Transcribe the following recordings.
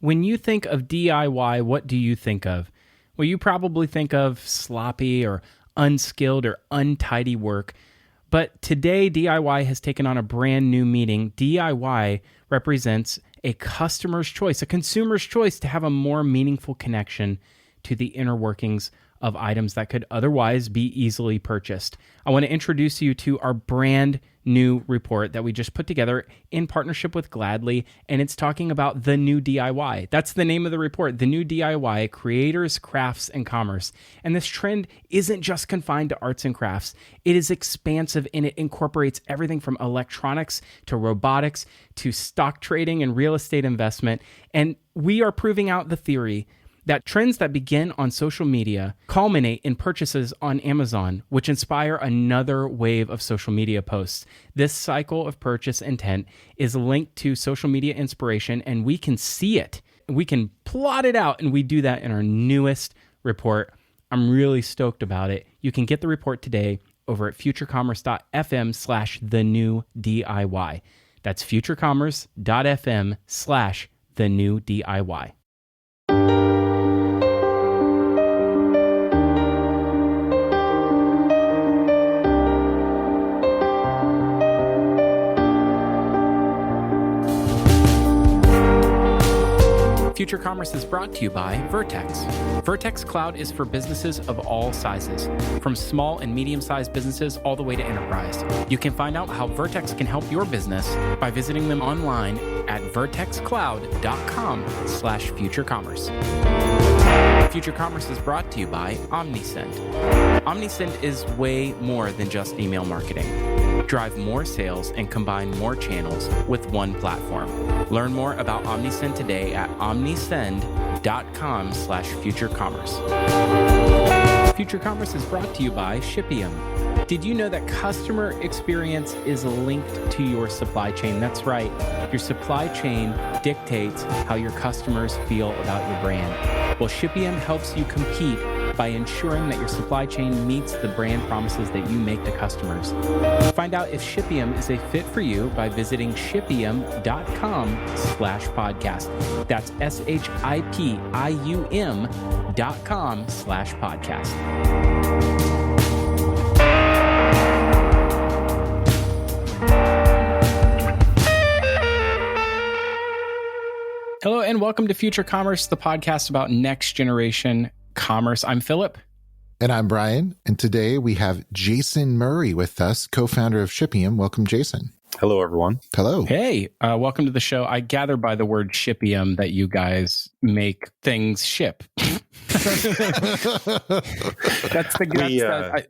When you think of DIY, what do you think of? Well, you probably think of sloppy or unskilled or untidy work. But today, DIY has taken on a brand new meaning. DIY represents a customer's choice, a consumer's choice to have a more meaningful connection to the inner workings of items that could otherwise be easily purchased. I want to introduce you to our brand new report that we just put together in partnership with Gladly, and it's talking about the new DIY. That's the name of the report, the new DIY, creators, crafts, and commerce. And this trend isn't just confined to arts and crafts. It is expansive, and it incorporates everything from electronics to robotics to stock trading and real estate investment. And we are proving out the theory that trends that begin on social media culminate in purchases on Amazon, which inspire another wave of social media posts. This cycle of purchase intent is linked to social media inspiration, and we can see it. We can plot it out, and we do that in our newest report. I'm really stoked about it. You can get the report today over at futurecommerce.fm/thenewDIY. That's futurecommerce.fm/thenewDIY. Future Commerce is brought to you by Vertex. Vertex Cloud is for businesses of all sizes, from small and medium-sized businesses all the way to enterprise. You can find out how Vertex can help your business by visiting them online at vertexcloud.com/futurecommerce. Future Commerce is brought to you by Omnisend. Omnisend is way more than just email marketing. Drive more sales and combine more channels with one platform. Learn more about Omnisend today at omnisend.com/futurecommerce. Future Commerce is brought to you by Shipium. Did you know that customer experience is linked to your supply chain? That's right. Your supply chain dictates how your customers feel about your brand. Well, Shipium helps you compete by ensuring that your supply chain meets the brand promises that you make to customers. Find out if Shipium is a fit for you by visiting shipium.com/podcast. That's SHIPIUM.com/podcast. Hello and welcome to Future Commerce, the podcast about next generation commerce. I'm Philip. And I'm Brian. And today we have Jason Murray with us, co-founder of Shipium. Welcome, Jason. Hello, everyone. Hello. Hey, welcome to the show. I gather by the word Shipium that you guys make things ship. That's the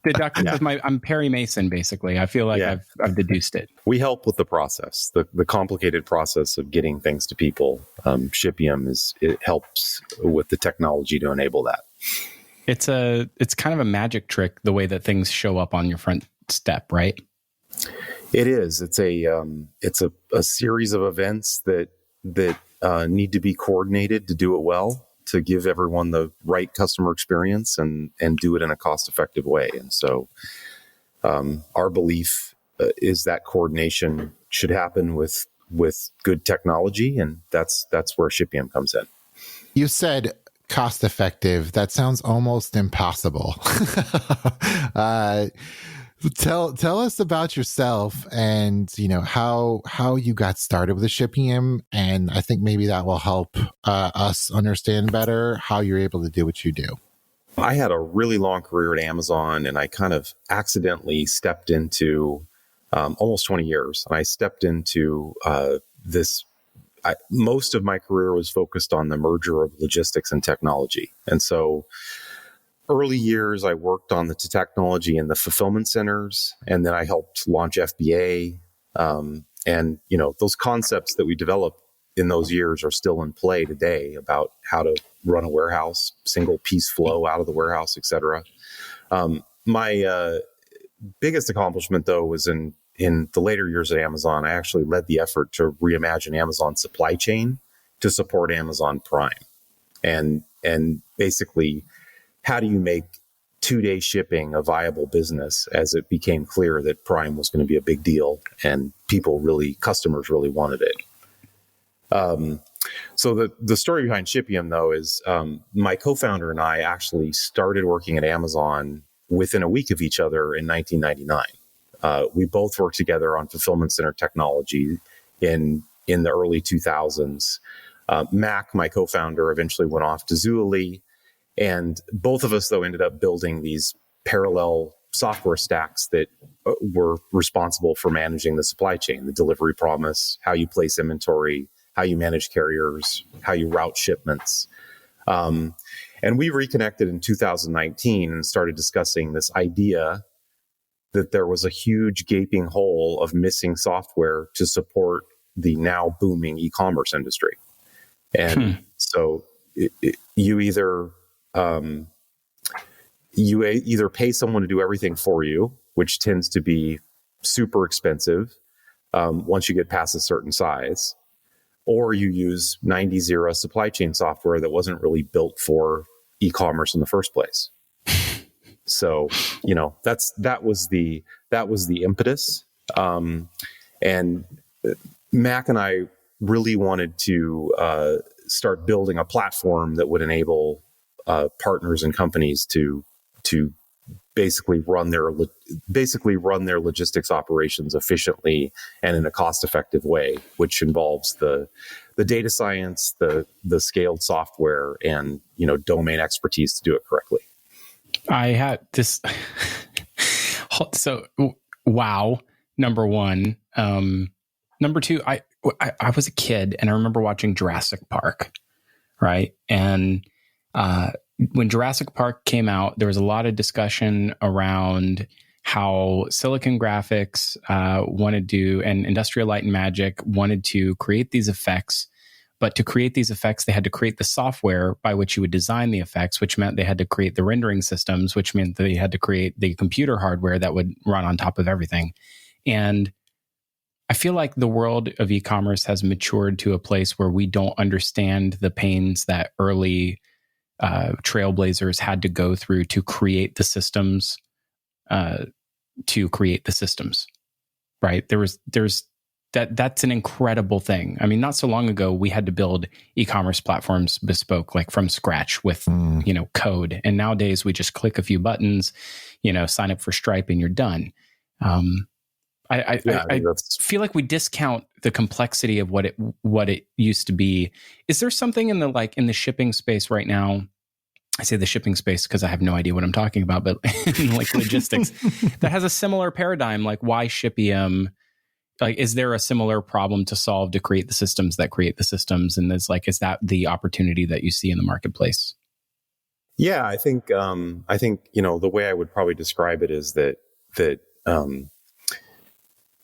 deduction. Yeah. I'm Perry Mason, basically. I feel like I've deduced it. We help with the process, the complicated process of getting things to people. Shipium it helps with the technology to enable that. It's kind of a magic trick, the way that things show up on your front step, right? It is. It's a series of events that need to be coordinated to do it well, to give everyone the right customer experience and do it in a cost-effective way. And so our belief is that coordination should happen with good technology, and that's where Shipium comes in. You said cost-effective. That sounds almost impossible. Tell us about yourself and, how you got started with the Shipium. And I think maybe that will help us understand better how you're able to do what you do. I had a really long career at Amazon, and I kind of accidentally stepped into almost 20 years. And I stepped into most of my career was focused on the merger of logistics and technology. And so early years, I worked on the technology in the fulfillment centers, and then I helped launch FBA. And, those concepts that we developed in those years are still in play today about how to run a warehouse, single piece flow out of the warehouse, et cetera. My biggest accomplishment, though, was in the later years at Amazon. I actually led the effort to reimagine Amazon's supply chain to support Amazon Prime. And basically, how do you make 2-day shipping a viable business, as it became clear that Prime was going to be a big deal and customers really wanted it. So the story behind Shipium, though, is my co-founder and I actually started working at Amazon within a week of each other in 1999. We both worked together on fulfillment center technology in the early 2000s. Mac, my co-founder, eventually went off to Zulily, and both of us, though, ended up building these parallel software stacks that were responsible for managing the supply chain, the delivery promise, how you place inventory, how you manage carriers, how you route shipments. And we reconnected in 2019 and started discussing this idea that there was a huge gaping hole of missing software to support the now booming e-commerce industry. And so you either pay someone to do everything for you, which tends to be super expensive once you get past a certain size, or you use 90s era supply chain software that wasn't really built for e-commerce in the first place. So, that was the impetus. And Mac and I really wanted to start building a platform that would enable partners and companies to basically run their logistics operations efficiently and in a cost-effective way, which involves the data science, the scaled software, and domain expertise to do it correctly. I had this. So, wow. Number one. Number two, I was a kid and I remember watching Jurassic Park, right? And when Jurassic Park came out, there was a lot of discussion around how Silicon Graphics wanted to, and Industrial Light and Magic wanted to create these effects. But to create these effects, they had to create the software by which you would design the effects, which meant they had to create the rendering systems, which meant they had to create the computer hardware that would run on top of everything. And I feel like the world of e-commerce has matured to a place where we don't understand the pains that early trailblazers had to go through to create the systems, right? That's an incredible thing. I mean, not so long ago, we had to build e-commerce platforms bespoke, like from scratch with, code. And nowadays we just click a few buttons, sign up for Stripe and you're done. I feel like we discount the complexity of what it used to be. Is there something in the shipping space right now? I say the shipping space because I have no idea what I'm talking about, but in logistics that has a similar paradigm. Like, why Shipium? Like, is there a similar problem to solve to create the systems that create the systems? And is that the opportunity that you see in the marketplace? Yeah, I think the way I would probably describe it is that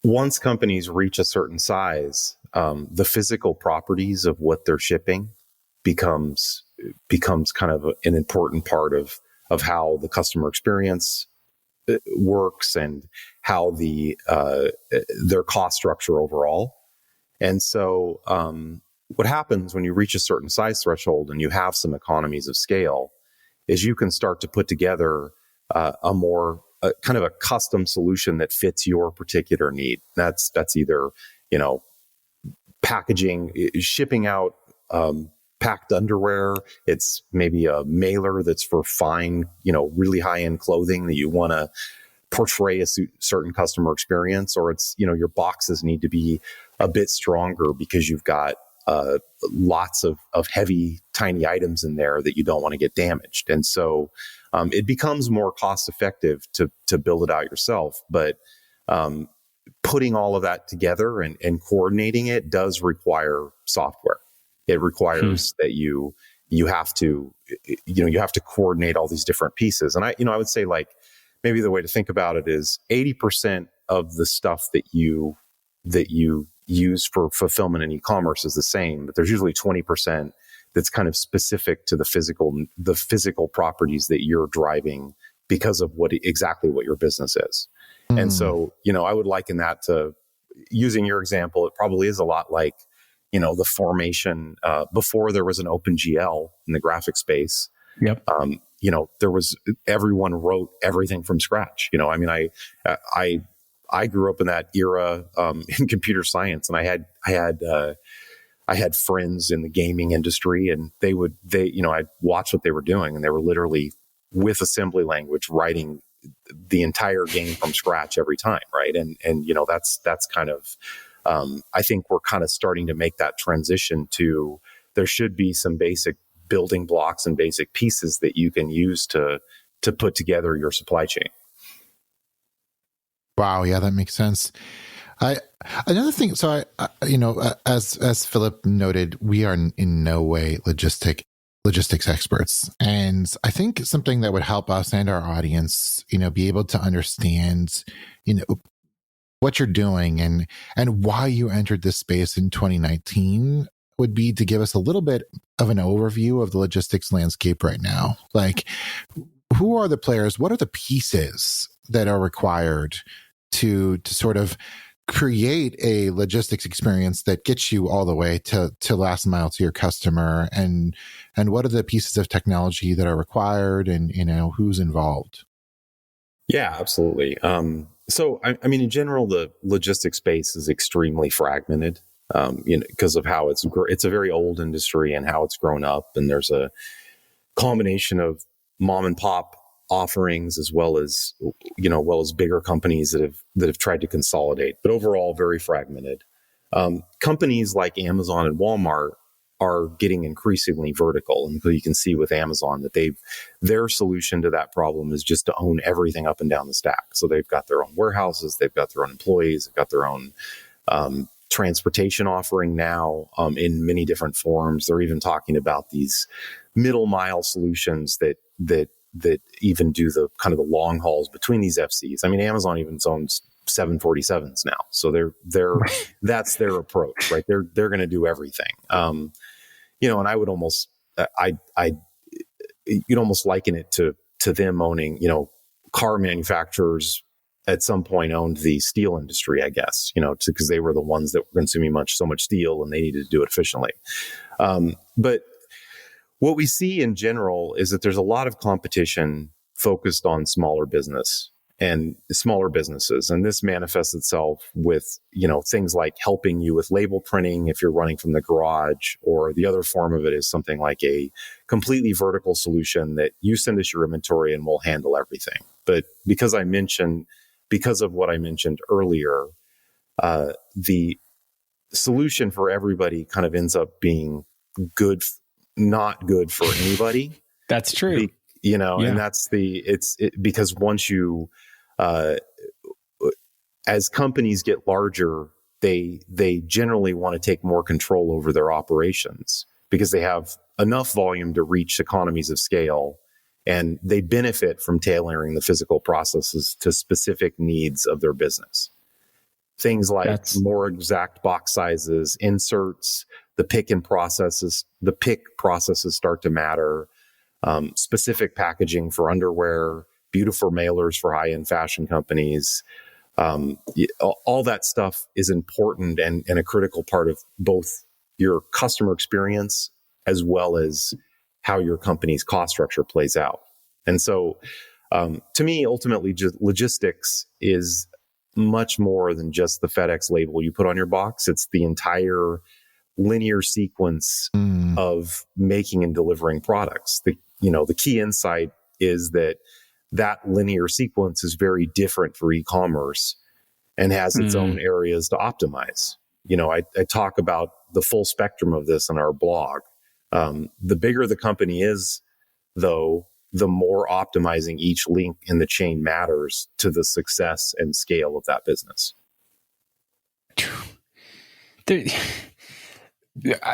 once companies reach a certain size, the physical properties of what they're shipping becomes kind of an important part of how the customer experience works and how their cost structure overall. And so what happens when you reach a certain size threshold and you have some economies of scale is you can start to put together a more kind of a custom solution that fits your particular need. That's either, packaging, shipping out packed underwear. It's maybe a mailer that's for fine, really high-end clothing that you want to portray a certain customer experience, or it's, your boxes need to be a bit stronger because you've got lots of heavy, tiny items in there that you don't want to get damaged. And so it becomes more cost effective to build it out yourself. But putting all of that together and coordinating it does require software. It requires that you have to coordinate all these different pieces. And I would say, like, maybe the way to think about it is 80% of the stuff that you use for fulfillment in e-commerce is the same, but there's usually 20% that's kind of specific to the physical properties that you're driving because of exactly what your business is. And so, I would liken that to, using your example, it probably is a lot like, the formation before there was an OpenGL in the graphic space. Yep. Everyone wrote everything from scratch. I grew up in that era in computer science, and I had I had friends in the gaming industry, and I'd watch what they were doing, and they were literally with assembly language writing the entire game from scratch every time, right? And that's kind of, I think we're kind of starting to make that transition to, there should be some basic building blocks and basic pieces that you can use to put together your supply chain. Wow, yeah, that makes sense. Another thing. So as Philip noted, we are in no way logistics experts, and I think something that would help us and our audience, be able to understand, what you're doing and why you entered this space in 2019 would be to give us a little bit of an overview of the logistics landscape right now. Like, who are the players? What are the pieces that are required to sort of create a logistics experience that gets you all the way to last mile to your customer? And what are the pieces of technology that are required, and who's involved? Yeah, absolutely. So I mean, in general, the logistics space is extremely fragmented, because of how it's a very old industry and how it's grown up. And there's a combination of mom and pop offerings as well as bigger companies that have tried to consolidate, but overall very fragmented. Companies like Amazon and Walmart are getting increasingly vertical, and so you can see with Amazon that their solution to that problem is just to own everything up and down the stack. So they've got their own warehouses, they've got their own employees, they've got their own transportation offering now in many different forms. They're even talking about these middle mile solutions that even do the kind of the long hauls between these FCs. I mean, Amazon even owns 747s now, so they're that's their approach, right? They're going to do everything. And I would almost you'd almost liken it to them owning, car manufacturers at some point owned the steel industry, I guess, because they were the ones that were consuming so much steel and they needed to do it efficiently. But what we see in general is that there's a lot of competition focused on smaller businesses. And this manifests itself with, things like helping you with label printing if you're running from the garage, or the other form of it is something like a completely vertical solution that you send us your inventory and we'll handle everything. But because of what I mentioned earlier, the solution for everybody kind of ends up being not good for anybody. That's true. And that's because once you, as companies get larger, they generally want to take more control over their operations because they have enough volume to reach economies of scale, and they benefit from tailoring the physical processes to specific needs of their business. Things like more exact box sizes, inserts, the pick processes start to matter. Specific packaging for underwear, beautiful mailers for high-end fashion companies. All that stuff is important and a critical part of both your customer experience as well as how your company's cost structure plays out. And so, to me, ultimately, logistics is much more than just the FedEx label you put on your box. It's the entire linear sequence of making and delivering products. The key insight is that linear sequence is very different for e-commerce and has its own areas to optimize. I talk about the full spectrum of this on our blog. The bigger the company is, though, the more optimizing each link in the chain matters to the success and scale of that business.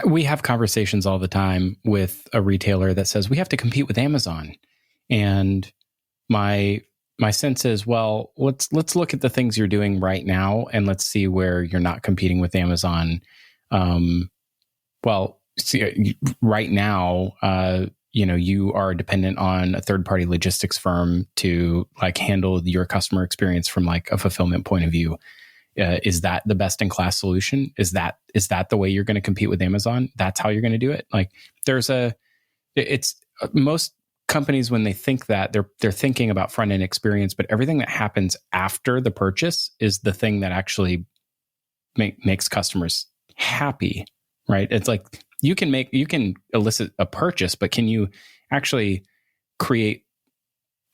We have conversations all the time with a retailer that says we have to compete with Amazon, and my sense is, well, let's look at the things you're doing right now and let's see where you're not competing with Amazon. Right now, you are dependent on a third-party logistics firm to handle your customer experience from a fulfillment point of view. Is that the best-in-class solution? Is that the way you're going to compete with Amazon? That's how you're going to do it? Most companies, when they think that, they're thinking about front-end experience, but everything that happens after the purchase is the thing that actually makes customers happy. right? It's like you can elicit a purchase, but can you actually create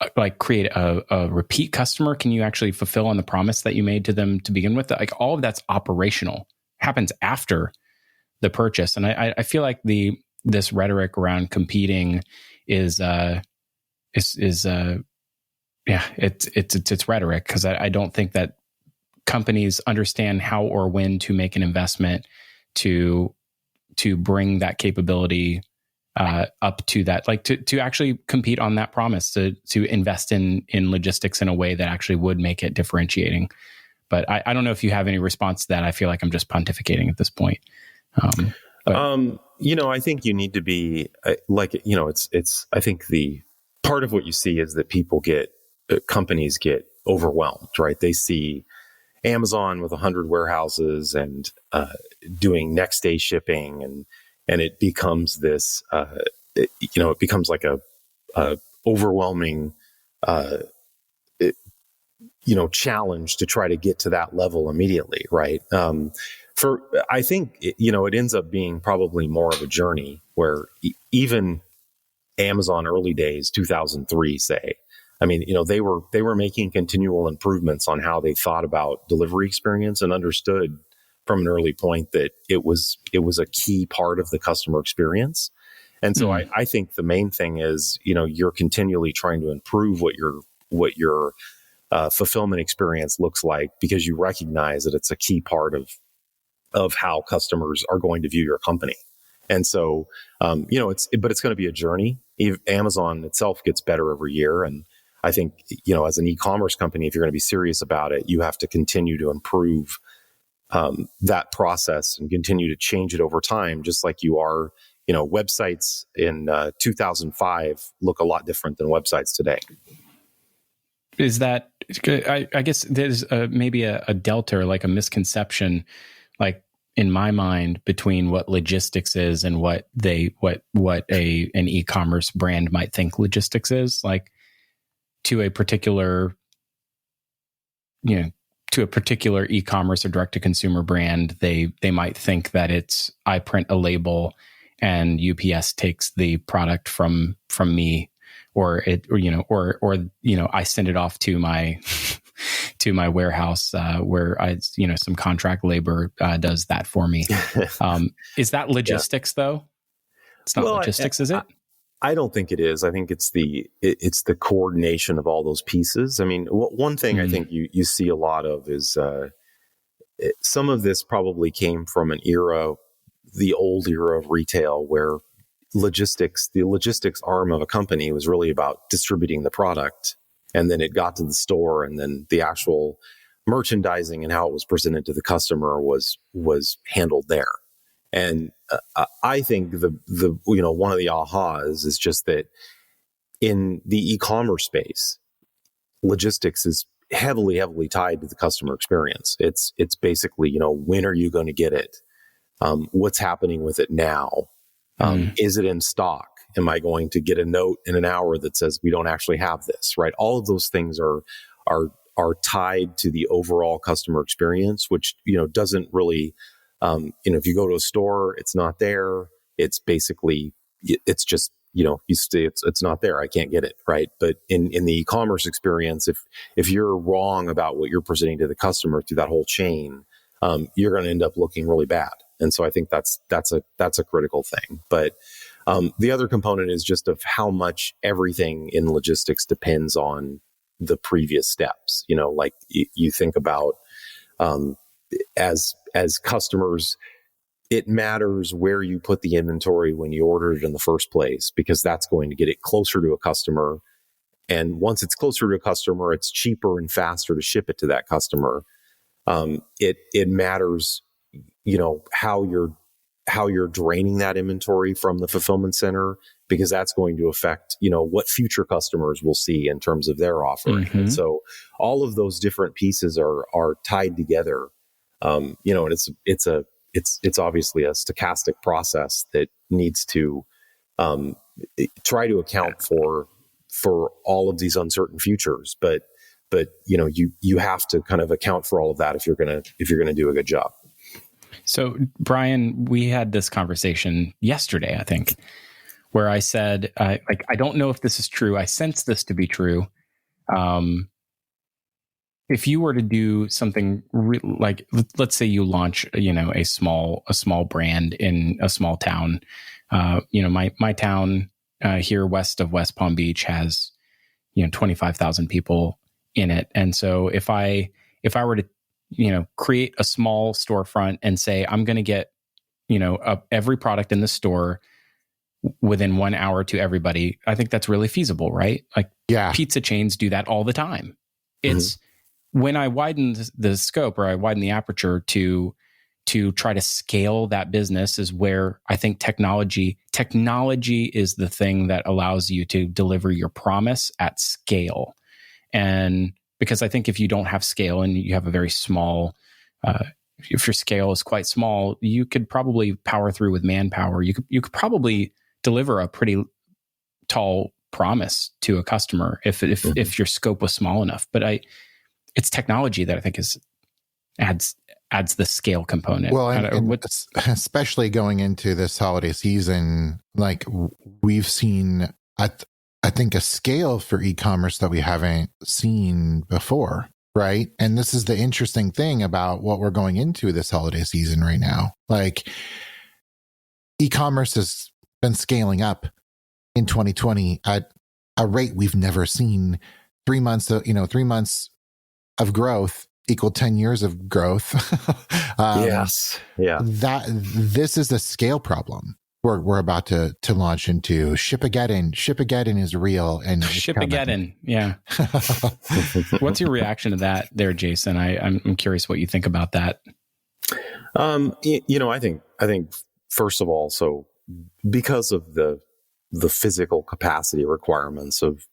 a repeat customer? Can you actually fulfill on the promise that you made to them to begin with? Like all of that's operational, happens after the purchase. And I feel like this rhetoric around competing is it's rhetoric, because I don't think that companies understand how or when to make an investment to bring that capability up to that, like to actually compete on that promise, to invest in logistics in a way that actually would make it differentiating. But I don't know if you have any response to that. I feel like I'm just pontificating at this point. I think you need to be it's I think the part of what you see is that companies get overwhelmed, right? They see Amazon with 100 warehouses and doing next day shipping, and it becomes this, it becomes like a overwhelming, challenge to try to get to that level immediately, right? I think it ends up being probably more of a journey where even Amazon early days, 2003, say, I mean, they were making continual improvements on how they thought about delivery experience, and understood from an early point that it was a key part of the customer experience. And so I think the main thing is, you're continually trying to improve what your fulfillment experience looks like, because you recognize that it's a key part of how customers are going to view your company. And so, but it's going to be a journey. Amazon itself gets better every year. And I think, as an e-commerce company, if you're going to be serious about it, you have to continue to improve that process and continue to change it over time, just like you are. Websites in 2005 look a lot different than websites today. Is that, I guess there's maybe a delta, or like a misconception, like in my mind, between what logistics is and what an e-commerce brand might think logistics is. Like to a particular e-commerce or direct to consumer brand, they might think that it's, I print a label and UPS takes the product from me, or I send it off to my to my warehouse where some contract labor does that for me. Is that logistics though? It's not logistics, is it? I don't think it is. I think it's the coordination of all those pieces. I mean, one thing I think you see a lot of is some of this probably came from the old era of retail, where the logistics arm of a company was really about distributing the product, and then it got to the store, and then the actual merchandising and how it was presented to the customer was handled there. And I think the one of the ahas is just that in the e-commerce space, logistics is heavily tied to the customer experience. It's basically, when are you going to get it? What's happening with it now? Is it in stock? Am I going to get a note in an hour that says we don't actually have this, right? All of those things are tied to the overall customer experience, which, doesn't really, if you go to a store, it's not there. It's basically, it's just, you say it's not there. I can't get it, right? But in the e-commerce experience, if you're wrong about what you're presenting to the customer through that whole chain, you're going to end up looking really bad. And so I think that's a critical thing. But the other component is just of how much everything in logistics depends on the previous steps. Like you think about as customers, it matters where you put the inventory when you ordered it in the first place, because that's going to get it closer to a customer. And once it's closer to a customer, it's cheaper and faster to ship it to that customer. It matters, how you're draining that inventory from the fulfillment center, because that's going to affect, what future customers will see in terms of their offering. Mm-hmm. And so all of those different pieces are tied together. And it's obviously a stochastic process that needs to try to account for all of these uncertain futures. But you have to kind of account for all of that if you're gonna do a good job. So, Brian, we had this conversation yesterday, I think, where I said, I don't know if this is true. I sense this to be true. If you were to do something like, let's say you launch, a small brand in a small town. My town here west of West Palm Beach has 25,000 people in it, and so if I were to create a small storefront and say I'm going to get every product in the store within 1 hour to everybody, I think that's really feasible, right? Like, Yeah. pizza chains do that all the time. It's when I widen the scope, or I widen the aperture to try to scale that business, is where I think technology is the thing that allows you to deliver your promise at scale. And because I think if you don't have scale and you have a very small, if your scale is quite small, you could probably power through with manpower. You could probably deliver a pretty tall promise to a customer if your scope was small enough. But it's technology that I think adds the scale component. Well, and especially going into this holiday season, like we've seen, I think, a scale for e-commerce that we haven't seen before, right? And this is the interesting thing about what we're going into this holiday season right now. Like, e-commerce has been scaling up in 2020 at a rate we've never seen. 3 months of growth equal 10 years of growth. Yes. Yeah. This is a scale problem we're about to launch into. Shipageddon is real, and Shipageddon. Yeah. What's your reaction to that there, Jason? I'm curious what you think about that. I think first of all, so because of the physical capacity requirements of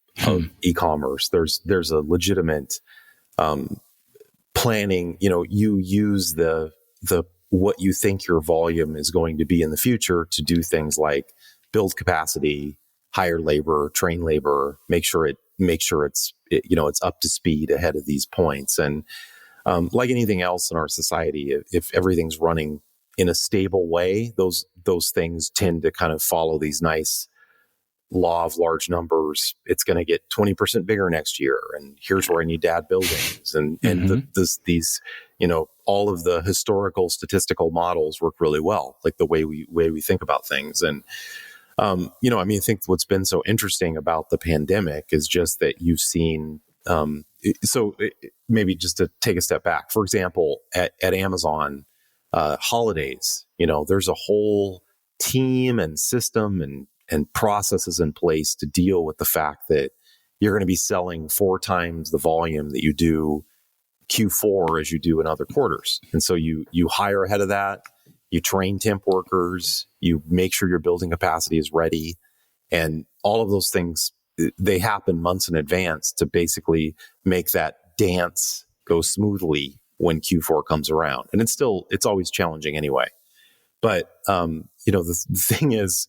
e-commerce, there's a legitimate planning. You use the what you think your volume is going to be in the future to do things like build capacity, hire labor, train labor, make sure it's up to speed ahead of these points. And like anything else in our society, if everything's running in a stable way, those things tend to kind of follow these nice law of large numbers. It's going to get 20% bigger next year, and here's where I need to add buildings, and these all of the historical statistical models work really well, like the way we think about things. And I think what's been so interesting about the pandemic is just that you've seen. Maybe just to take a step back, for example, at Amazon, holidays, there's a whole team and system and processes in place to deal with the fact that you're going to be selling 4 times the volume that you do Q4 as you do in other quarters. And so you hire ahead of that, you train temp workers, you make sure your building capacity is ready, and all of those things, they happen months in advance to basically make that dance go smoothly when Q4 comes around. And it's always challenging anyway. But, the thing is,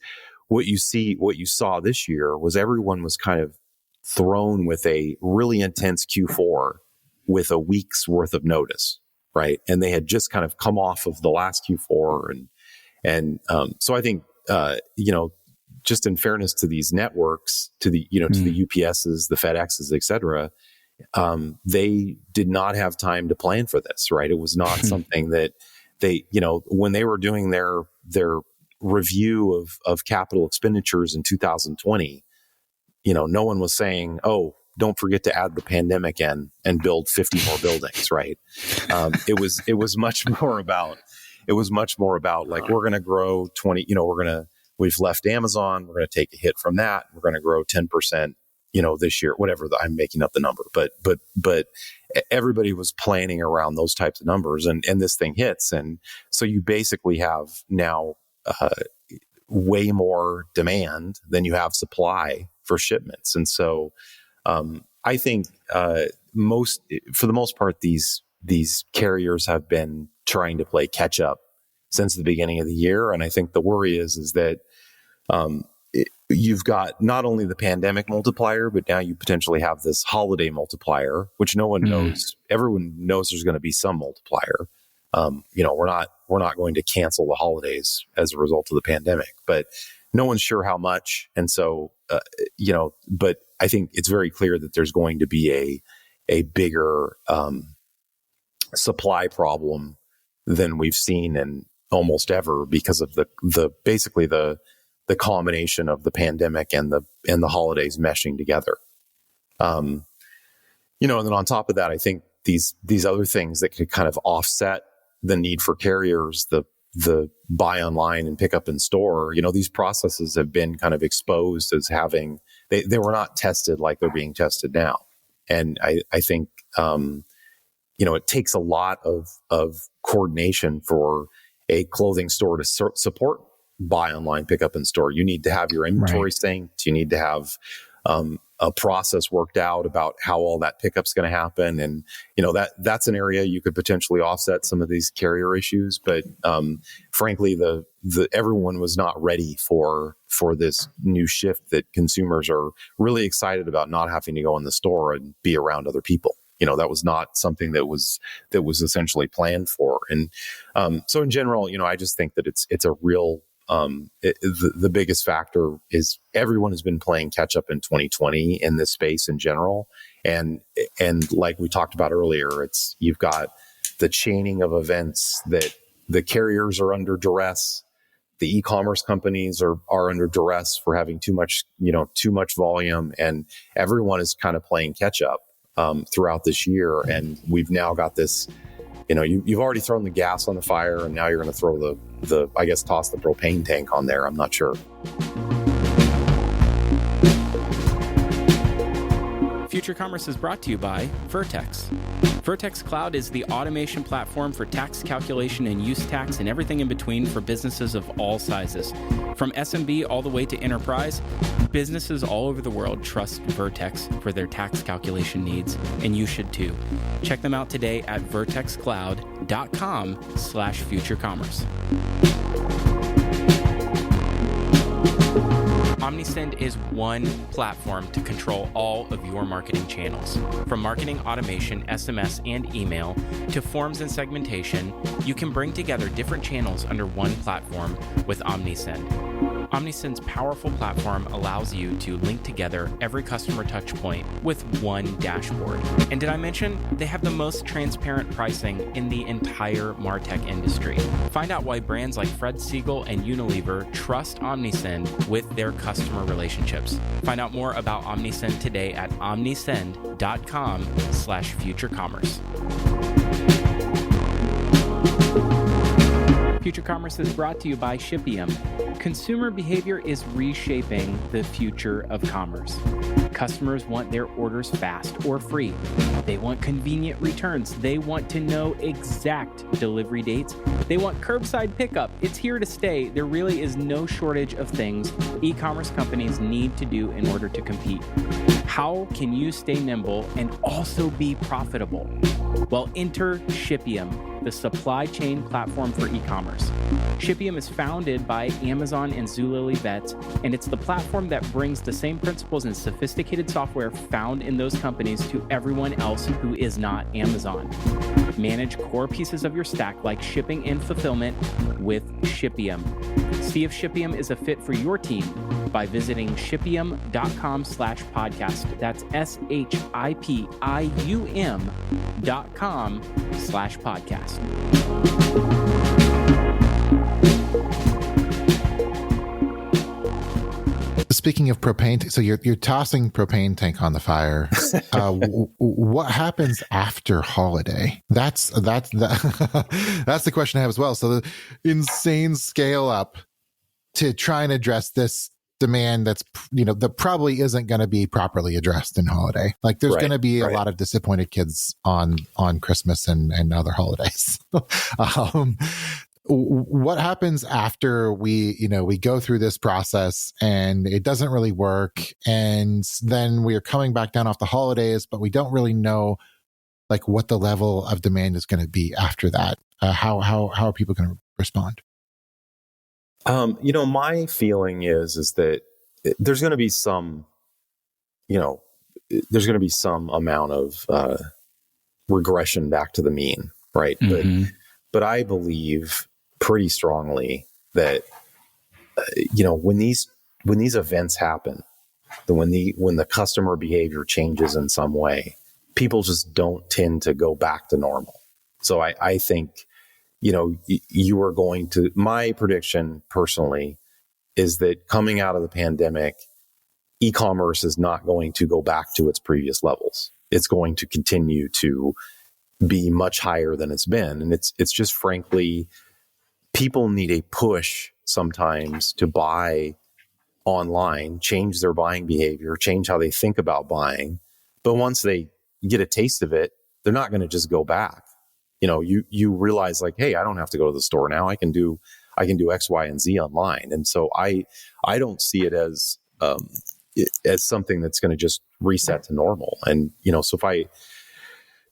what you saw this year was everyone was kind of thrown with a really intense Q4 with a week's worth of notice, right? And they had just kind of come off of the last Q4. And so I think, just in fairness to these networks, to the UPSs, the FedExes, et cetera, they did not have time to plan for this, right? It was not something that they, when they were doing their review of capital expenditures in 2020, no one was saying, oh, don't forget to add the pandemic in and build 50 more buildings, right? It was much more about like, we're going to grow 20, we've left Amazon, we're going to take a hit from that. We're going to grow 10%, this year, whatever. I'm making up the number, but everybody was planning around those types of numbers, and this thing hits. And so you basically have now way more demand than you have supply for shipments. And so I think for the most part, these carriers have been trying to play catch up since the beginning of the year. And I think the worry is that you've got not only the pandemic multiplier, but now you potentially have this holiday multiplier, which no one knows. Everyone knows there's going to be some multiplier. We're we're not going to cancel the holidays as a result of the pandemic, but no one's sure how much. And so, but I think it's very clear that there's going to be a bigger supply problem than we've seen in almost ever because of basically the combination of the pandemic and the holidays meshing together. And then on top of that, I think these other things that could kind of offset the need for carriers, the buy online and pick up in store, these processes have been kind of exposed as having, they were not tested like they're being tested now. And I think, it takes a lot of coordination for a clothing store to support buy online, pick up in store. You need to have your inventory synced. You need to have a process worked out about how all that pickup's going to happen. And, that's an area you could potentially offset some of these carrier issues. But frankly, everyone was not ready for this new shift that consumers are really excited about, not having to go in the store and be around other people. That was not something that was essentially planned for. And so in general, I just think that it's a real the biggest factor is everyone has been playing catch up in 2020 in this space in general. And like we talked about earlier, you've got the chaining of events that the carriers are under duress. The e-commerce companies are under duress for having too much volume, and everyone is kind of playing catch up throughout this year. And we've now got this, you've already thrown the gas on the fire, and now you're going to throw toss the propane tank on there. I'm not sure. Future Commerce is brought to you by Vertex. Vertex Cloud is the automation platform for tax calculation and use tax and everything in between for businesses of all sizes. From SMB all the way to enterprise, businesses all over the world trust Vertex for their tax calculation needs, and you should too. Check them out today at vertexcloud.com/futurecommerce. OmniSend is one platform to control all of your marketing channels. From marketing automation, SMS, and email to forms and segmentation, you can bring together different channels under one platform with OmniSend. OmniSend's powerful platform allows you to link together every customer touch point with one dashboard. And did I mention they have the most transparent pricing in the entire MarTech industry? Find out why brands like Fred Siegel and Unilever trust OmniSend with their customer relationships. Find out more about OmniSend today at omnisend.com/futurecommerce. Future Commerce is brought to you by Shipium. Consumer behavior is reshaping the future of commerce. Customers want their orders fast or free. They want convenient returns. They want to know exact delivery dates. They want curbside pickup. It's here to stay. There really is no shortage of things e-commerce companies need to do in order to compete. How can you stay nimble and also be profitable? Well, enter Shipium, the supply chain platform for e-commerce. Shipium is founded by Amazon and Zulily Vets, and it's the platform that brings the same principles and sophisticated software found in those companies to everyone else who is not Amazon. Manage core pieces of your stack like shipping and fulfillment with Shipium. See if Shipium is a fit for your team by visiting shipium.com/podcast. That's SHIPIUM.com/podcast. Speaking of propane, so you're tossing propane tank on the fire. What happens after holiday? That's the question I have as well. So the insane scale up to try and address this demand that probably isn't going to be properly addressed in holiday. Like there's going to be a lot of disappointed kids on Christmas and other holidays. What happens after we go through this process and it doesn't really work, and then we're coming back down off the holidays, but we don't really know like what the level of demand is going to be after that? How are people going to respond? My feeling is that there's going to be some, amount of regression back to the mean, right? Mm-hmm. But I believe pretty strongly that when these events happen, when the customer behavior changes in some way, people just don't tend to go back to normal. So I think you are going to. My prediction personally is that coming out of the pandemic, e-commerce is not going to go back to its previous levels. It's going to continue to be much higher than it's been. And it's just frankly, people need a push sometimes to buy online, change their buying behavior, change how they think about buying. But once they get a taste of it, they're not going to just go back. You realize like, hey, I don't have to go to the store now. I can do X, Y, and Z online. And so I don't see it as something that's going to just reset to normal. And, so if I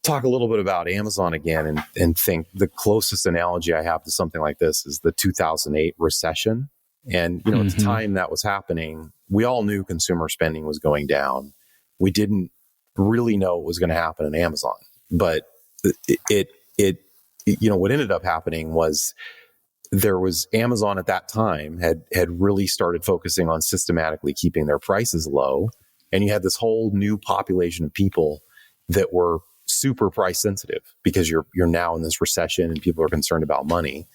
talk a little bit about Amazon again and think the closest analogy I have to something like this is the 2008 recession. And, at the time that was happening, we all knew consumer spending was going down. We didn't really know what was going to happen in Amazon, but what ended up happening was there was Amazon at that time had really started focusing on systematically keeping their prices low. And you had this whole new population of people that were super price sensitive because you're now in this recession and people are concerned about money.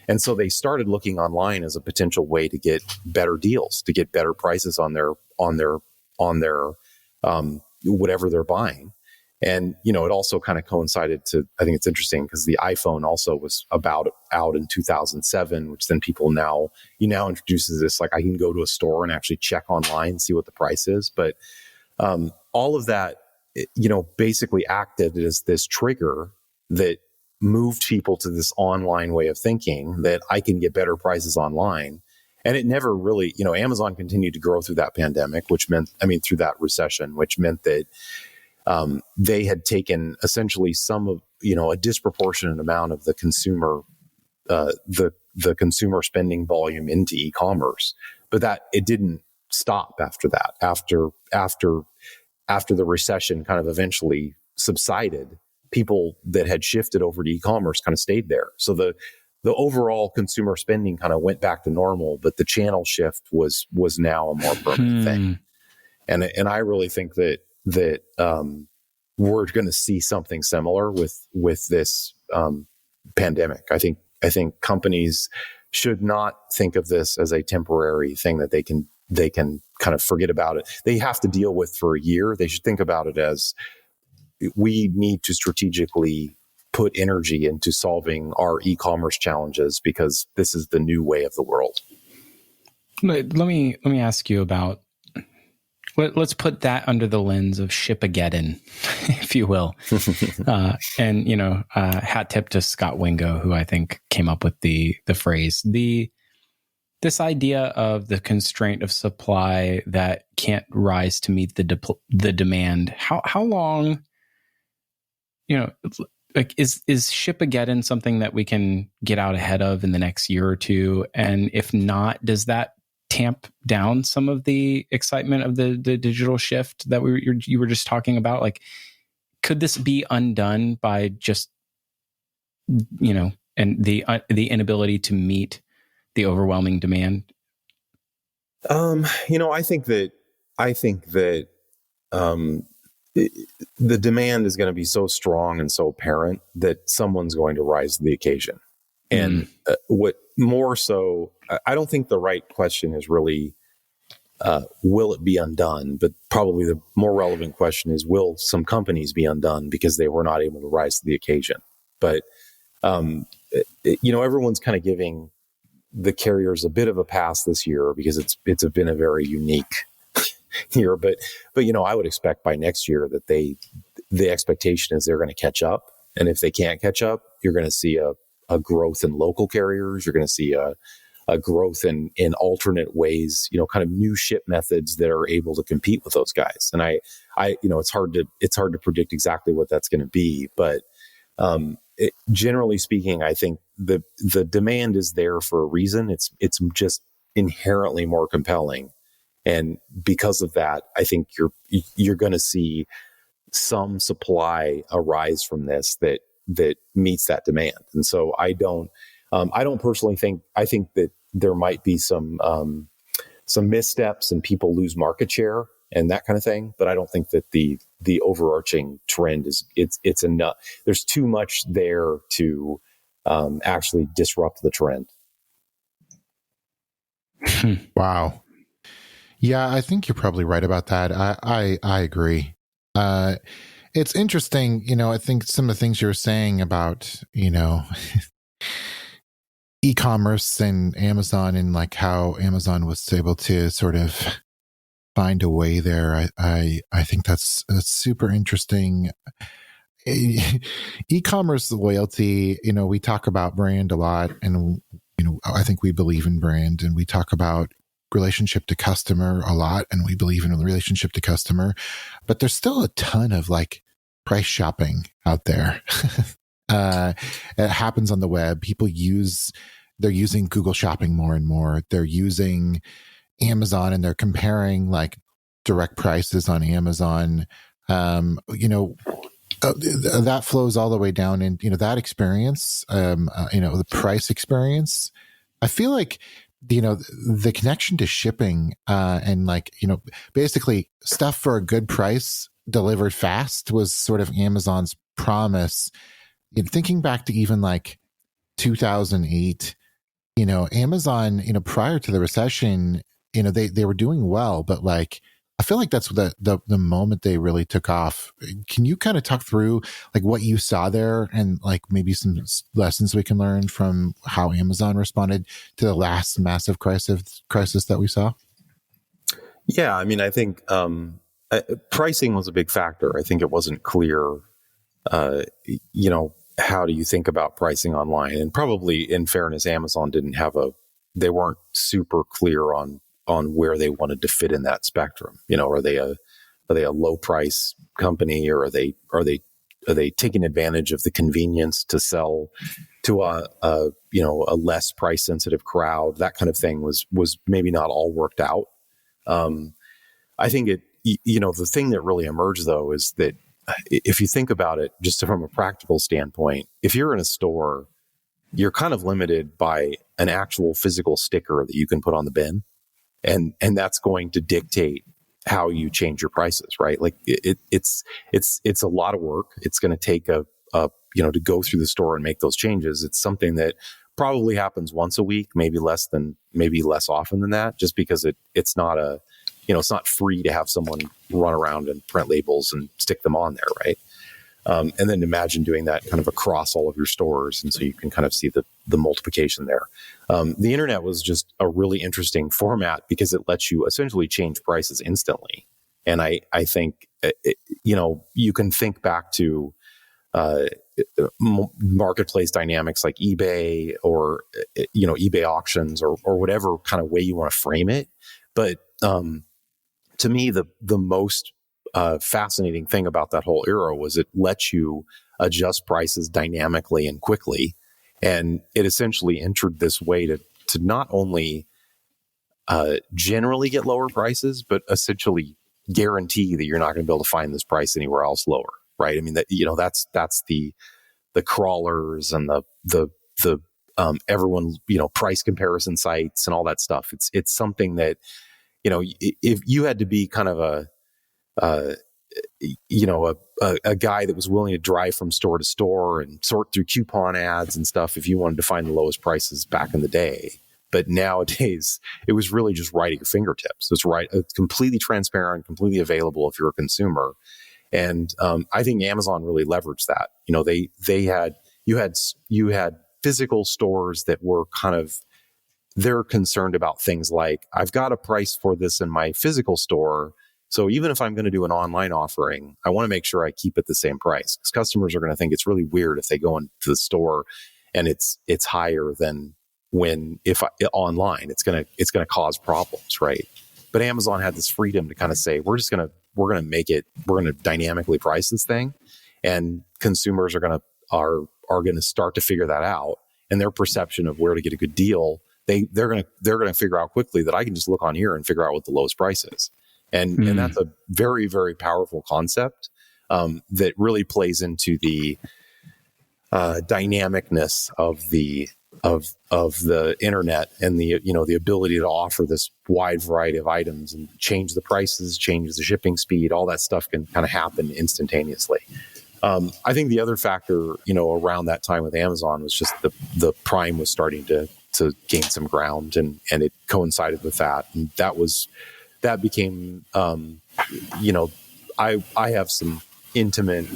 And so they started looking online as a potential way to get better deals, to get better prices on their whatever they're buying. And, it also kind of coincided to, I think it's interesting because the iPhone also was about out in 2007, which then people now introduces this, like I can go to a store and actually check online and see what the price is. But all of that, basically acted as this trigger that moved people to this online way of thinking that I can get better prices online. And it never really, Amazon continued to grow through that pandemic, through that recession, which meant that they had taken essentially some of, a disproportionate amount of the consumer, the consumer spending volume into e-commerce, but that it didn't stop after that. After the recession kind of eventually subsided, people that had shifted over to e-commerce kind of stayed there. So the overall consumer spending kind of went back to normal, but the channel shift was now a more permanent thing. And I really think that we're going to see something similar with this pandemic. I think companies should not think of this as a temporary thing that they can kind of forget about it. They have to deal with for a year. They should think about it as we need to strategically put energy into solving our e-commerce challenges because this is the new way of the world. Let me ask you about. Let's put that under the lens of Shipageddon, if you will. Hat tip to Scott Wingo, who I think came up with the phrase. This idea of the constraint of supply that can't rise to meet the demand. How long, is Shipageddon something that we can get out ahead of in the next year or two? And if not, does that tamp down some of the excitement of the digital shift that you were just talking about? Like, could this be undone by just, and the inability to meet the overwhelming demand? I think that the demand is going to be so strong and so apparent that someone's going to rise to the occasion. And what more so, I don't think the right question is really, will it be undone? But probably the more relevant question is, will some companies be undone because they were not able to rise to the occasion? But, everyone's kind of giving the carriers a bit of a pass this year because it's been a very unique year. But I would expect by next year that the expectation is they're going to catch up. And if they can't catch up, you're going to see a growth in local carriers. You're going to see a growth in alternate ways, kind of new ship methods that are able to compete with those guys. And it's hard to predict exactly what that's going to be, but generally speaking, I think the demand is there for a reason. It's just inherently more compelling, and because of that, I think you're going to see some supply arise from this that meets that demand. And so I don't I don't personally think, I think that there might be some missteps and people lose market share and that kind of thing. But I don't think that the overarching trend is it's enough. There's too much there to actually disrupt the trend. Wow. Yeah, I think you're probably right about that. I agree. It's interesting, I think some of the things you were saying about, e-commerce and Amazon and like how Amazon was able to sort of find a way there. I think that's super interesting. E-commerce loyalty, we talk about brand a lot, and I think we believe in brand, and we talk about relationship to customer a lot, and we believe in a relationship to customer, but there's still a ton of like price shopping out there. It happens on the web. They're using Google Shopping more and more. They're using Amazon, and they're comparing like direct prices on Amazon. That flows all the way down in, that experience, the price experience. I feel like, the connection to shipping, and like, basically stuff for a good price delivered fast was sort of Amazon's promise. Thinking back to even like 2008, Amazon, prior to the recession, they were doing well, but like, I feel like that's the moment they really took off. Can you kind of talk through like what you saw there, and like maybe some lessons we can learn from how Amazon responded to the last massive crisis that we saw? Yeah, I mean, I think pricing was a big factor. I think it wasn't clear, how do you think about pricing online? And probably, in fairness, Amazon they weren't super clear on where they wanted to fit in that spectrum. Are they a low price company, or are they taking advantage of the convenience to sell to a less price sensitive crowd? That kind of thing was maybe not all worked out. I think the thing that really emerged though is that if you think about it just from a practical standpoint, if you're in a store, you're kind of limited by an actual physical sticker that you can put on the bin. And that's going to dictate how you change your prices, right? Like it's a lot of work. It's going to take to go through the store and make those changes. It's something that probably happens once a week, maybe less often than that, just because it's not it's not free to have someone run around and print labels and stick them on there, right? And then imagine doing that kind of across all of your stores. And so you can kind of see the multiplication there. The internet was just a really interesting format because it lets you essentially change prices instantly. And I think, you can think back to marketplace dynamics like eBay or, eBay auctions or whatever kind of way you want to frame it. But to me, the most fascinating thing about that whole era was it lets you adjust prices dynamically and quickly. And it essentially entered this way to not only generally get lower prices, but essentially guarantee that you're not going to be able to find this price anywhere else lower, right? I mean, that's the crawlers and the everyone, price comparison sites and all that stuff. It's something that, if you had to be kind of a guy that was willing to drive from store to store and sort through coupon ads and stuff if you wanted to find the lowest prices back in the day. But nowadays, it was really just right at your fingertips. It's completely transparent, completely available if you're a consumer. And I think Amazon really leveraged that. You had physical stores that were kind of, they're concerned about things like, I've got a price for this in my physical store. So even if I'm going to do an online offering, I want to make sure I keep it the same price, because customers are going to think it's really weird if they go into the store and it's higher than online, it's going to cause problems, right? But Amazon had this freedom to kind of say, we're going to dynamically price this thing, and consumers are going to start to figure that out, and their perception of where to get a good deal, they're going to figure out quickly that I can just look on here and figure out what the lowest price is. And that's a very, very powerful concept that really plays into the dynamicness of the of the internet and the ability to offer this wide variety of items and change the prices, change the shipping speed, all that stuff can kind of happen instantaneously. I think the other factor, around that time with Amazon was just the Prime was starting to gain some ground, and it coincided with that. And that became, I have some intimate,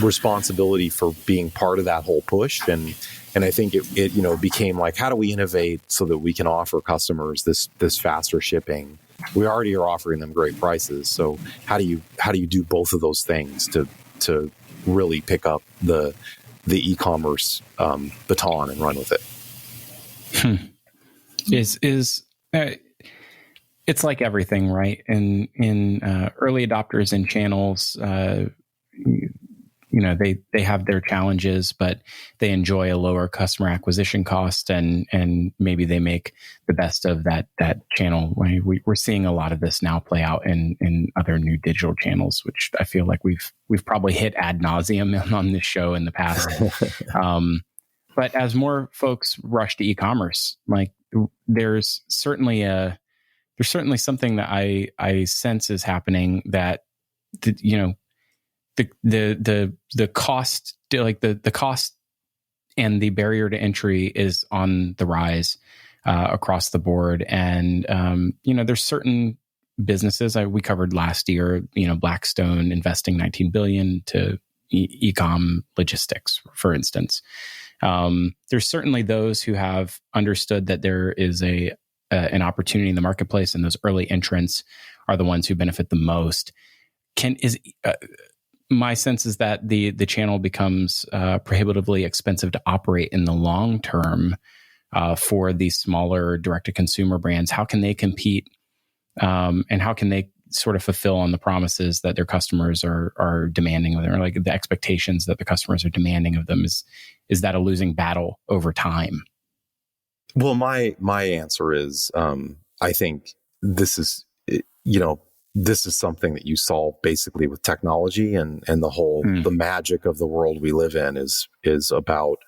responsibility for being part of that whole push. And I think it became like, how do we innovate so that we can offer customers this faster shipping? We already are offering them great prices. So how do you do both of those things to really pick up the e-commerce baton and run with it? It's like everything, right? In early adopters and channels, they have their challenges, but they enjoy a lower customer acquisition cost, and maybe they make the best of that channel. We're seeing a lot of this now play out in other new digital channels, which I feel like we've probably hit ad nauseum on this show in the past. But as more folks rush to e-commerce, like there's certainly something that I sense is happening, that the cost, like the cost and the barrier to entry is on the rise across the board. And there's certain businesses we covered last year, Blackstone investing $19 billion to e-com logistics, for instance. There's certainly those who have understood that there is an opportunity in the marketplace, and those early entrants are the ones who benefit the most. My sense is that the channel becomes prohibitively expensive to operate in the long term for these smaller direct-to-consumer brands. How can they compete, and how can they sort of fulfill on the promises that their customers are demanding of them, or like the expectations that the customers are demanding of them? Is that a losing battle over time? Well, my answer is, I think this is, this is something that you solve basically with technology, and the whole, the magic of the world we live in is about,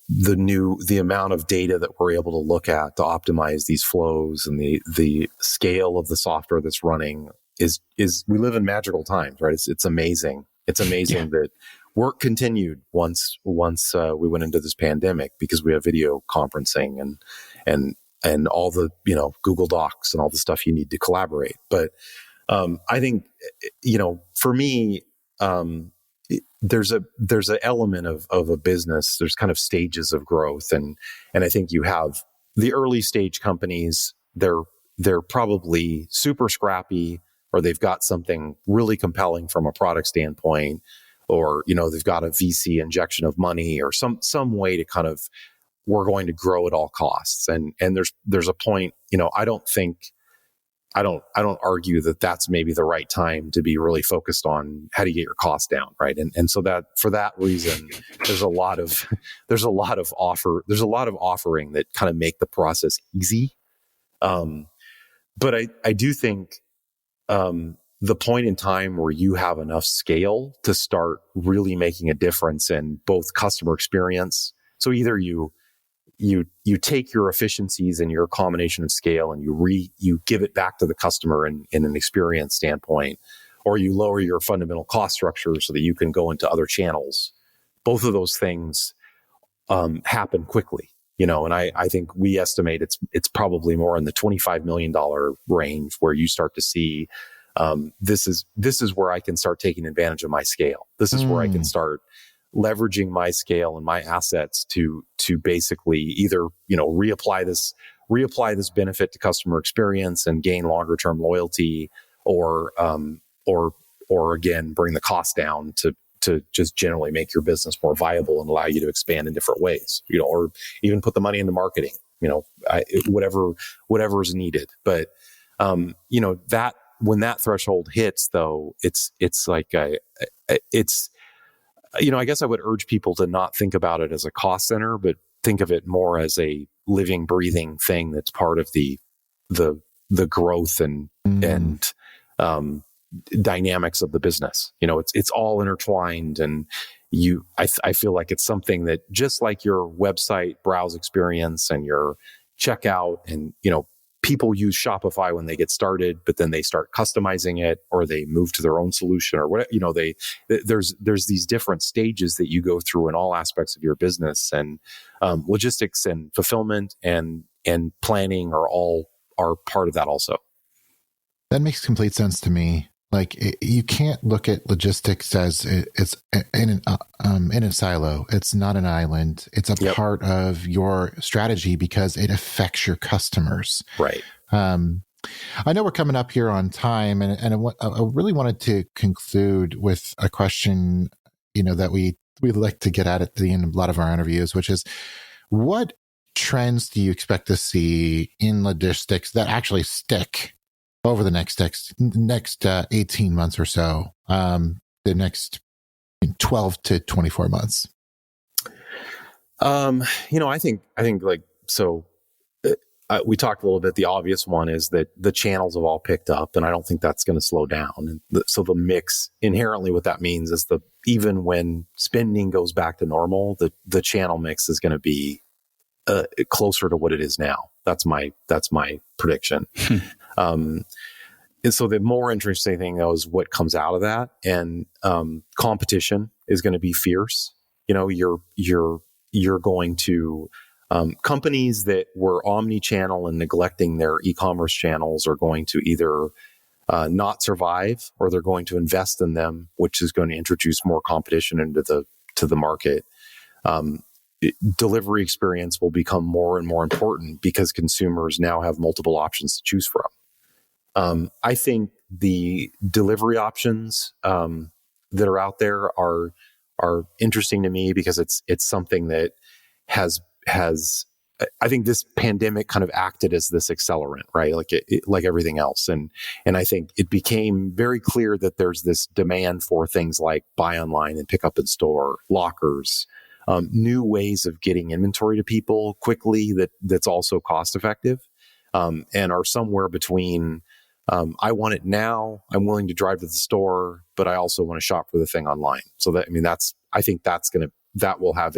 the amount of data that we're able to look at to optimize these flows, and the scale of the software that's running is we live in magical times, right? It's amazing. It's amazing that work continued once we went into this pandemic, because we have video conferencing and all the, Google Docs and all the stuff you need to collaborate. But I think, for me, there's an element of a business. There's kind of stages of growth, and I think you have the early stage companies. They're probably super scrappy, or they've got something really compelling from a product standpoint, or they've got a VC injection of money, or some way to kind of, we're going to grow at all costs. And there's a point, I don't argue that that's maybe the right time to be really focused on how to get your costs down. Right. And so that for that reason, there's a lot of offering that kind of make the process easy. But I do think, the point in time where you have enough scale to start really making a difference in both customer experience. So either you take your efficiencies and your combination of scale, and you give it back to the customer in an experience standpoint, or you lower your fundamental cost structure so that you can go into other channels. Both of those things happen quickly, and I think we estimate it's probably more in the $25 million range where you start to see, this is where I can start taking advantage of my scale. This is where I can start leveraging my scale and my assets to basically either, reapply this benefit to customer experience and gain longer term loyalty, or again, bring the cost down to just generally make your business more viable and allow you to expand in different ways, or even put the money into marketing, whatever is needed. But, that when that threshold hits, though, it's like, I guess I would urge people to not think about it as a cost center, but think of it more as a living, breathing thing that's part of the growth and dynamics of the business. It's all intertwined, and I feel like it's something that just like your website browse experience and your checkout, and people use Shopify when they get started, but then they start customizing it or they move to their own solution or whatever. There's these different stages that you go through in all aspects of your business, and logistics and fulfillment and planning are part of that also. That makes complete sense to me. Like you can't look at logistics as it's in a silo. It's not an island. It's a part of your strategy because it affects your customers. Right. I know we're coming up here on time, and I really wanted to conclude with a question, that we like to get at the end of a lot of our interviews, which is, what trends do you expect to see in logistics that actually stick over the next 18 months or so, the next 12 to 24 months? I think like, so we talked a little bit. The obvious one is that the channels have all picked up, and I don't think that's going to slow down. And so the mix, inherently what that means is even when spending goes back to normal, the channel mix is going to be closer to what it is now. That's my prediction. And so the more interesting thing, though, is what comes out of that. And competition is going to be fierce. You're going to companies that were omni-channel and neglecting their e-commerce channels are going to either not survive, or they're going to invest in them, which is going to introduce more competition into the market. Delivery experience will become more and more important because consumers now have multiple options to choose from. I think the delivery options that are out there are interesting to me because it's something that has I think this pandemic kind of acted as this accelerant, right? Like everything else, and I think it became very clear that there's this demand for things like buy online and pick up in store, lockers, new ways of getting inventory to people quickly that's also cost effective, and are somewhere between. I want it now. I'm willing to drive to the store, but I also want to shop for the thing online. So I think that will have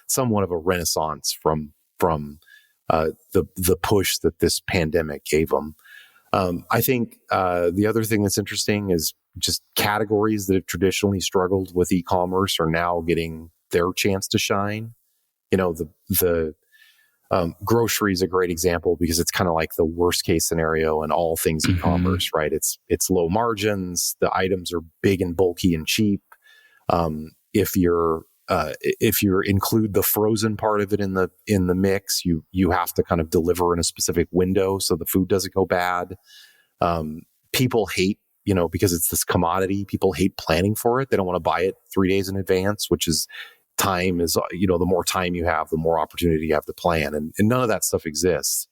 somewhat of a renaissance from the push that this pandemic gave them. I think the other thing that's interesting is just categories that have traditionally struggled with e-commerce are now getting their chance to shine. The grocery is a great example because it's kind of like the worst case scenario in all things e-commerce, right? It's low margins. The items are big and bulky and cheap. If you include the frozen part of it in the mix, you have to kind of deliver in a specific window so the food doesn't go bad. People hate, because it's this commodity, people hate planning for it. They don't want to buy it 3 days in advance, which is time is, the more time you have, the more opportunity you have to plan. And none of that stuff exists.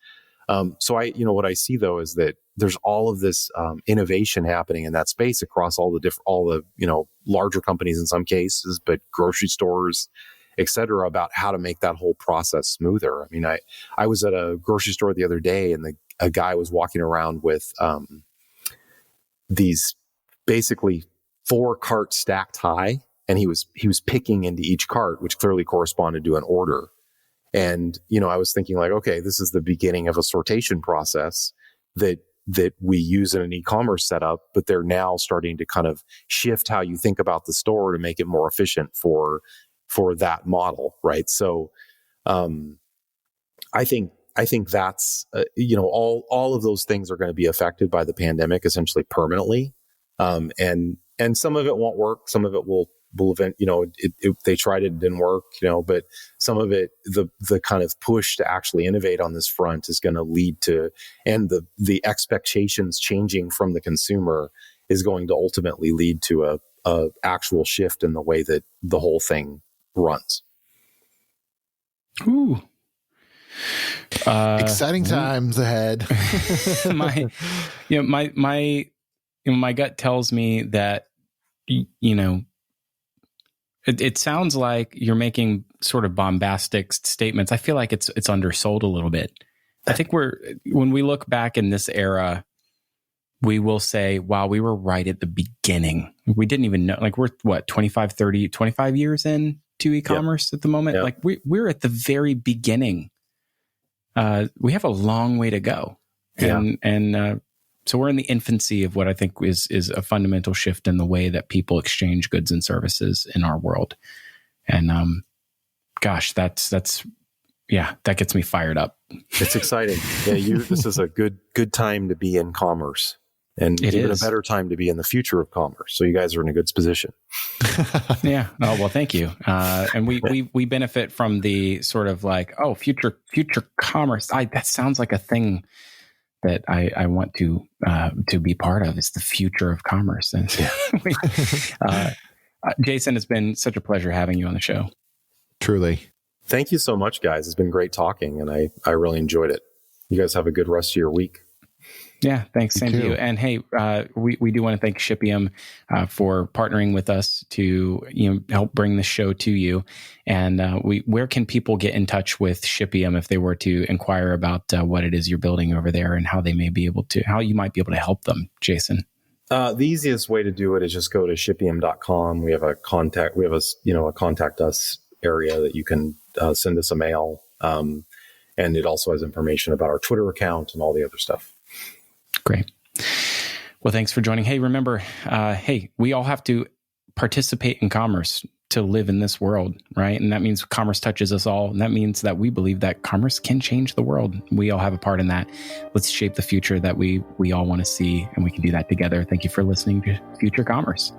So what I see though is that there's all of this innovation happening in that space across all the larger companies in some cases, but grocery stores, et cetera, about how to make that whole process smoother. I mean, I was at a grocery store the other day, and a guy was walking around with these basically 4 carts stacked high, and he was picking into each cart, which clearly corresponded to an order. And, I was thinking like, okay, this is the beginning of a sortation process that we use in an e-commerce setup, but they're now starting to kind of shift how you think about the store to make it more efficient for that model. Right. So, I think that's, all of those things are going to be affected by the pandemic essentially permanently. And some of it won't work. Some of it will event, they tried it didn't work, but some of it, the kind of push to actually innovate on this front is going to lead to, and the expectations changing from the consumer is going to ultimately lead to a actual shift in the way that the whole thing runs. Ooh. Exciting times ahead. my gut tells me that, it sounds like you're making sort of bombastic statements. I feel like it's undersold a little bit. I think when we look back in this era, we will say, wow, we were right at the beginning. We didn't even know, like we're 25 years in to e-commerce at the moment. Like we're at the very beginning. We have a long way to go. And so we're in the infancy of what I think is a fundamental shift in the way that people exchange goods and services in our world. And gosh, that gets me fired up. It's exciting. Yeah, this is a good time to be in commerce, and even a better time to be in the future of commerce. So you guys are in a good position. Yeah. Oh, well, thank you. And we benefit from the sort of like, future commerce. That sounds like a thing that I want to be part of. It's the future of commerce. And Jason, it's been such a pleasure having you on the show. Truly. Thank you so much, guys. It's been great talking, and I really enjoyed it. You guys have a good rest of your week. Yeah, thanks. Same to you. And hey, we do want to thank Shipium for partnering with us to help bring the show to you. And where can people get in touch with Shipium if they were to inquire about what it is you're building over there and how you might be able to help them, Jason? The easiest way to do it is just go to shipium.com. We have a contact us area that you can send us a mail. And it also has information about our Twitter account and all the other stuff. Great. Well, thanks for joining. Hey, remember, we all have to participate in commerce to live in this world, right? And that means commerce touches us all. And that means that we believe that commerce can change the world. We all have a part in that. Let's shape the future that we all want to see, and we can do that together. Thank you for listening to Future Commerce.